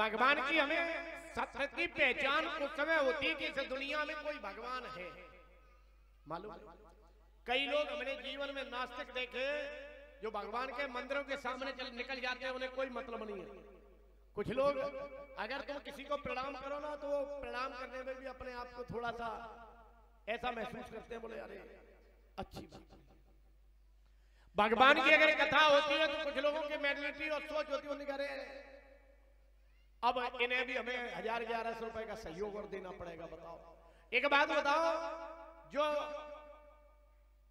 भगवान की हमें सत्य की पहचान उस समय होती है कि इस दुनिया में कोई भगवान है। मालूम, कई लोग हमने जीवन में नास्तिक देखे जो भगवान के मंदिरों के सामने निकल जाते हैं, उन्हें कोई मतलब नहीं है। कुछ लोग अगर तुम किसी को प्रणाम करो ना तो प्रणाम करने में भी अपने आप को थोड़ा सा ऐसा महसूस करते हैं, बोले अरे अच्छी बात। भगवान की अगर कथा होती है तो कुछ लोगों की मेंटालिटी और सोच होती है, उन्हें कह अब इन्हें भी हमें 1000-1100 रुपए का सहयोग और देना पड़ेगा। बताओ, एक बात बताओ, जो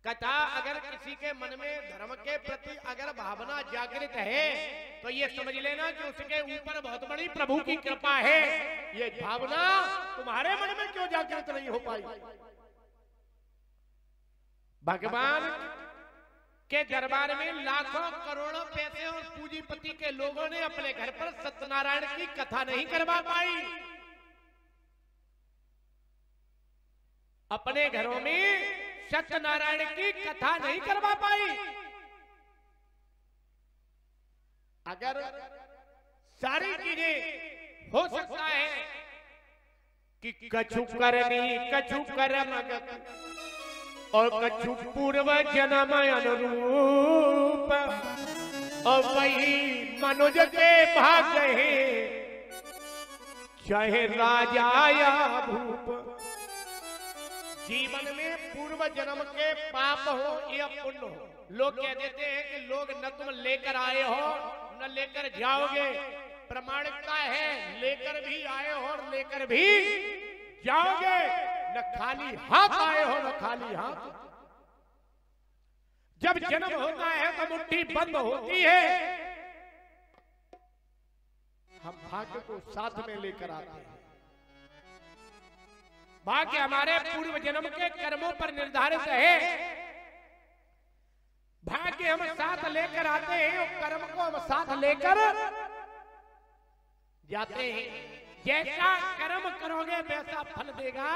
कथा अगर किसी के मन में धर्म के प्रति अगर भावना जागृत है तो ये समझ लेना कि उसके ऊपर बहुत बड़ी प्रभु की कृपा है। ये भावना तुम्हारे मन में क्यों जागृत नहीं हो पाई? भगवान के दरबार में लाखों करोड़ों पैसे और पूंजीपति के लोगों ने अपने घर पर सत्यनारायण की कथा नहीं करवा पाई। अपने घरों में सत्यनारायण की कथा नहीं करवा पाई। अगर सारी चीजें हो सकता है कि कछु करनी कछु कर्म और कछु पूर्व जन्म अनुरूप और वही मनुज के भाग्य है, चाहे राजा या भूप। जीवन में पूर्व जन्म के पाप हो या पुण्य हो, लोग कह देते हैं कि लोग न तुम लेकर आए हो न लेकर जाओगे। प्रमाणिकता है, लेकर भी आए हो और लेकर भी जाओगे। न खाली हाथ आए हो न खाली हाथ। जब जन्म होता है तो मुट्ठी बंद होती है। हम भाग्य को साथ में लेकर आते हैं। भाग्य हमारे पूर्व जन्म के कर्मों पर निर्धारित है। भाग्य हम साथ लेकर आते हैं और कर्म को हम साथ लेकर जाते हैं। जैसा कर्म करोगे वैसा फल देगा,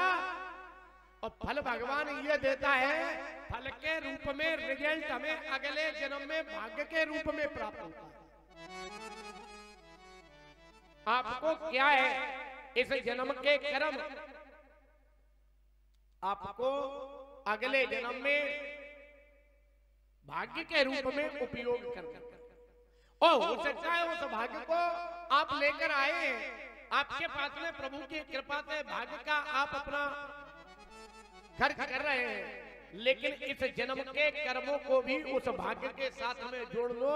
और फल भगवान ये देता है। फल के रूप में रिजल्ट हमें अगले जन्म में भाग्य के रूप में प्राप्त होता है। आपको क्या है, इस जन्म के कर्म आपको अगले जन्म में भाग्य के रूप में उपयोग करना। और हो सकता है उस भाग्य को आप लेकर आए हैं, आपके पास में प्रभु की कृपा से भाग्य का आप अपना खर्च कर रहे हैं, लेकिन इस जन्म के कर्मों को भी उस भाग्य के साथ में जोड़ लो।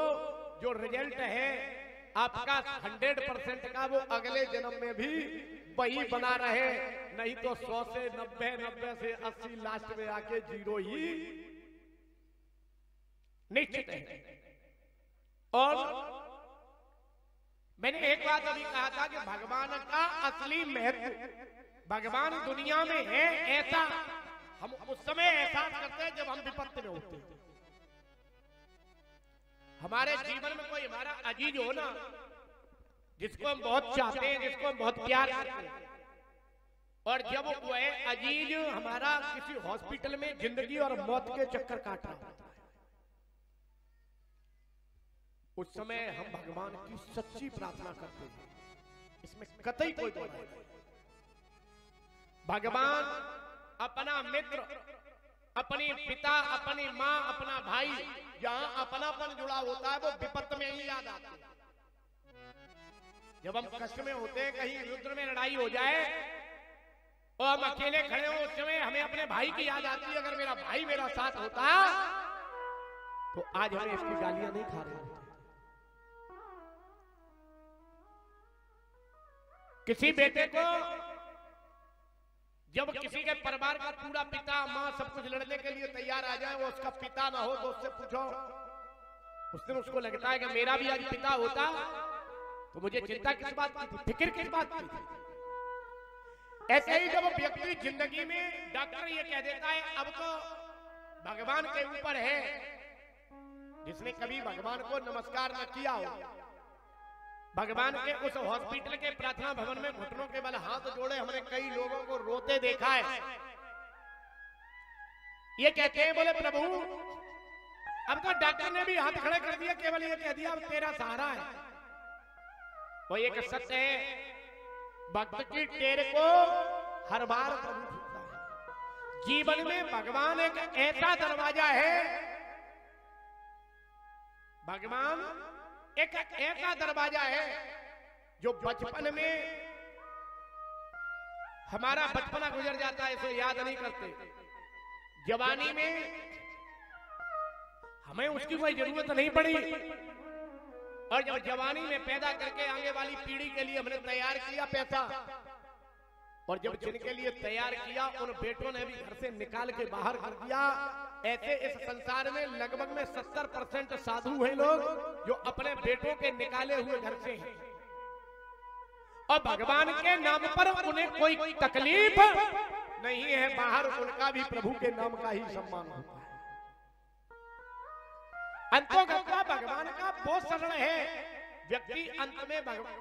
जो रिजल्ट है आपका 100% का, वो अगले जन्म में भी वही बना रहे। नहीं तो 100 से 90, 90 से 80 लास्ट में आके 0 ही निश्चित है। और मैंने एक बात अभी कहा था कि भगवान का असली महत्व, भगवान दुनिया में है ऐसा हम उस समय एहसास करते हैं जब हम विपत्ति में होते हैं। हमारे जीवन में कोई हमारा अजीज हो ना, जिसको हम बहुत चाहते हैं, जिसको हम बहुत प्यार करते हैं, और जब वह अजीज हमारा किसी हॉस्पिटल में जिंदगी और मौत के चक्कर काट रहा होता है, उस समय हम भगवान की सच्ची प्रार्थना करते हैं। इसमें कतई कोई दो नहीं। भगवान अपना मित्र, अपनी पिता, अपनी माँ, अपना भाई, जहां अपनापन जुड़ा होता है वो विपत्ति में ही याद आता है। जब हम कष्ट में होते हैं, कहीं युद्ध में लड़ाई हो जाए और हम अकेले खड़े हो, उस समय हमें अपने भाई की याद आती है। अगर मेरा भाई मेरा साथ होता तो आज हमें इसकी गालियां नहीं खा रहे होते। किसी बेटे को जब किसी के परिवार का पूरा पिता मां सब कुछ लड़ने के लिए तैयार आ जाए, वो उसका पिता ना हो तो उससे पूछो, उस दिन उसको लगता है कि मेरा भी आज पिता होता तो मुझे चिंता किस बात की थी, फिक्र किस बात की थी। ऐसे ही जब व्यक्ति जिंदगी में, डॉक्टर ये कह देता है अब तो भगवान के ऊपर है, जिसने कभी भगवान को नमस्कार न किया हो, भगवान के उस हॉस्पिटल के प्रार्थना भवन में घुटनों के बल हाथ जोड़े हमने कई लोगों को रोते देखा है। ये कहते हैं बोले प्रभु अब तो डॉक्टर ने भी हाथ खड़े कर दिया, केवल ये कह दिया अब तेरा सहारा है। वो एक सत्य है, भक्त की टेर को हर बार प्रभु छूता है। जीवन में भगवान एक ऐसा दरवाजा है, भगवान एक ऐसा दरवाजा है जो बचपन में हमारा बचपना गुजर जाता है, इसको याद नहीं करते। जवानी में हमें उसकी कोई जरूरत नहीं पड़ी, और जब जवानी में पैदा करके आगे वाली पीढ़ी के लिए हमने तैयार किया पैसा, और जब जिनके लिए तैयार किया उन बेटों ने भी घर से निकाल के बाहर कर दिया। ऐसे इस संसार में लगभग में 70% साधु हैं लोग जो अपने बेटों के निकाले हुए घर से हैं, और भगवान के नाम पर उन्हें कोई तकलीफ नहीं है। बाहर उनका भी प्रभु के नाम का ही सम्मान होता है। अंतोगत्वा भगवान का बहुत सरल है व्यक्ति अंत में भगवान।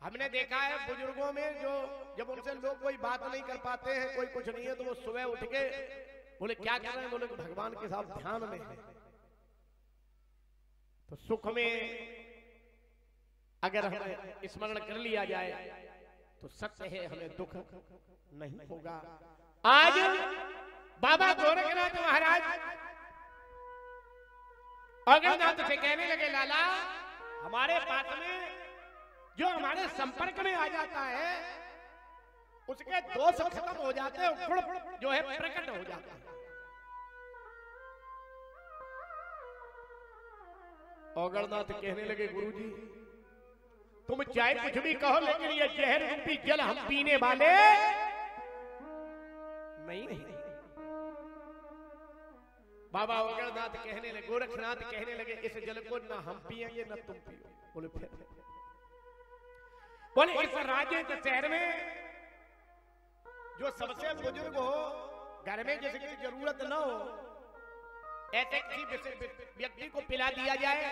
हमने देखा है बुजुर्गों में जो जब उनसे लोग कोई बात नहीं कर पाते हैं, कोई कुछ नहीं है, तो वो सुबह उठ के बोले क्या कर रहे हैं, बोले भगवान के साथ ध्यान में है। तो सुख में अगर हमें स्मरण कर लिया जाए तो सत्य है हमें दुख नहीं होगा। आज बाबा गोरखनाथ महाराज अगरनाथ से कहने लगे, लाला हमारे पास में जो हमारे संपर्क में आ जाता है उसके दोष खत्म हो जाते हैं, गुण जो है प्रकट हो जाता है। अगरनाथ कहने लगे, गुरुजी तुम चाहे कुछ भी कहो, लेकिन ये जहर रूपी जल हम पीने वाले नहीं। बाबा अगरनाथ कहने लगे, गोरखनाथ कहने लगे, इस जल को ना हम पिएंगे ना तुम पियो। बोले फिर बोले इस राज्य के शहर में जो सबसे बुजुर्ग हो, घर में जिसकी जरूरत न हो, ऐसे किसी व्यक्ति को पिला दिया जाए,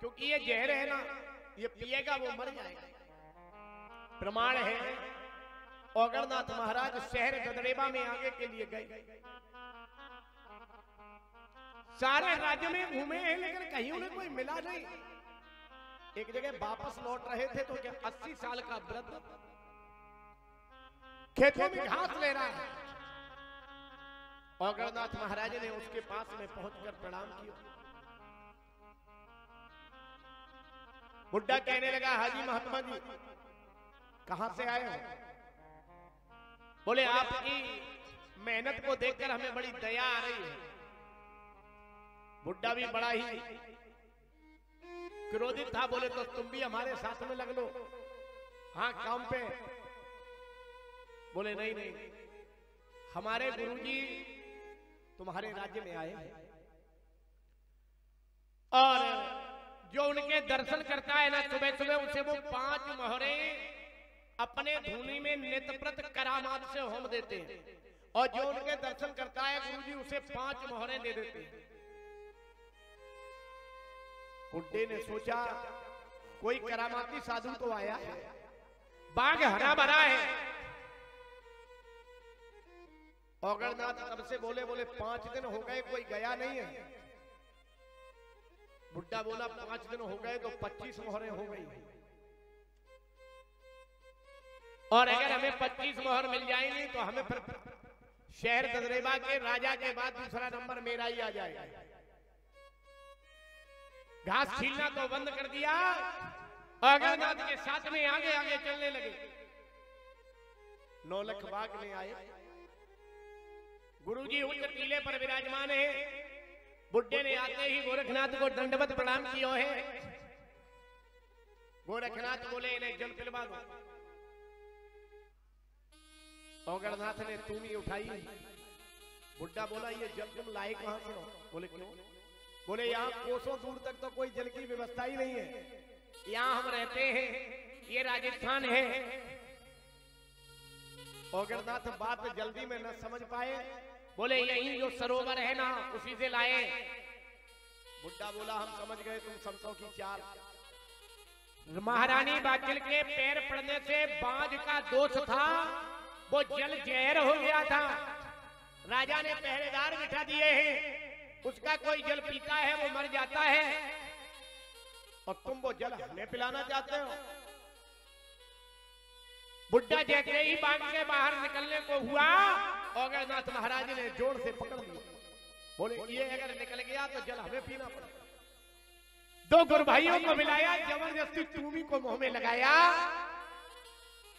क्योंकि ये जहर है ना, ये पिएगा वो मर जाएगा। प्रमाण है अगरनाथ महाराज शहर गदरेबा में आगे के लिए गए, सारे राज्य में घूमे हैं, लेकिन कहीं उन्हें कोई मिला नहीं। एक जगह वापस लौट रहे थे तो क्या 80 साल का वृद्ध खेतों में घास ले रहा है। अगरनाथ महाराज ने उसके पास में पहुंचकर प्रणाम किया। बुड्ढा कहने लगा, हाजी महात्मा जी कहां से आए हो? बोले आपकी मेहनत को देखकर हमें बड़ी दया आ रही है। बुड्ढा भी बड़ा ही क्रोधित था, बोले तो तुम भी हमारे साथ में लग लो, हाँ काम पे। बोले नहीं नहीं, हमारे गुरुजी तुम्हारे राज्य में आए हैं, और जो उनके दर्शन करता है ना सुबह सुबह, उसे वो 5 मोहरे अपने धूनी में नेत्रप्रत करामात से होम देते हैं, और जो उनके दर्शन करता है गुरुजी उसे 5 मोहरे दे देते हैं। बुड्ढे ने सोचा कोई करामाती साधु तो आया है, बाग हरा भरा है। अगरनाथ तब से बोले 5 दिन हो गए कोई गया नहीं है। बुड्ढा बोला 5 दिन हो गए तो 25 मोहरें हो गई, और अगर हमें 25 मोहर मिल जाएंगी तो हमें फिर शहर गदरेबा के राजा के बाद दूसरा नंबर मेरा ही आ जाएगा। घास छीलना तो बंद कर दिया, अगरनाथ के साथ में आगे आगे चलने लगे। 9 लख बाग में आए, गुरुजी उच्च टीले पर विराजमान है। बुड्ढे ने आते ही गोरखनाथ को दंडवत प्रणाम किया है। गोरखनाथ बोले इन्हें जल पिलवा दो। अगरनाथ ने तुम ही उठाई। बुड्ढा बोला ये जल तुम लाए कहां से हो? बोले क्यों? बोले यहाँ कोसों दूर तक तो कोई जल की व्यवस्था ही नहीं है, यहाँ हम रहते हैं, ये राजस्थान है। अगरनाथ बात जल्दी में न समझ पाए, बोले यही जो सरोवर है ना उसी से लाए। बुड्ढा बोला हम समझ गए तुम संतों की चाल। महारानी बाचल के पैर पड़ने से बाज का दोष था, वो जल जहर हो गया था। राजा ने पहरेदार बिठा दिए हैं, उसका कोई जल पीता है वो मर जाता है। और तुम वो जल हमें पिलाना चाहते हो। बुड्ढा जैसे ही बाग से बाहर निकलने को हुआ, औगरनाथ महाराज ने जोर से पकड़ लिया। बोले ये अगर निकल गया तो जल हमें पीना पड़ेगा। दो गुरु भाइयों को मिलाया, जबरदस्ती टूमी को मुंह में लगाया।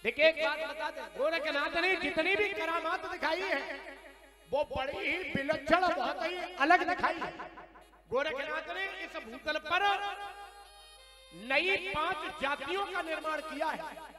देखिए एक बात बता दे, गोरखनाथ ने जितनी भी करामात दिखाई है वो बड़ी ही विलक्षण, बहुत ही अलग दिखाई है। गोरखनाथ ने इस भूतल पर नई 5 जातियों का निर्माण किया है।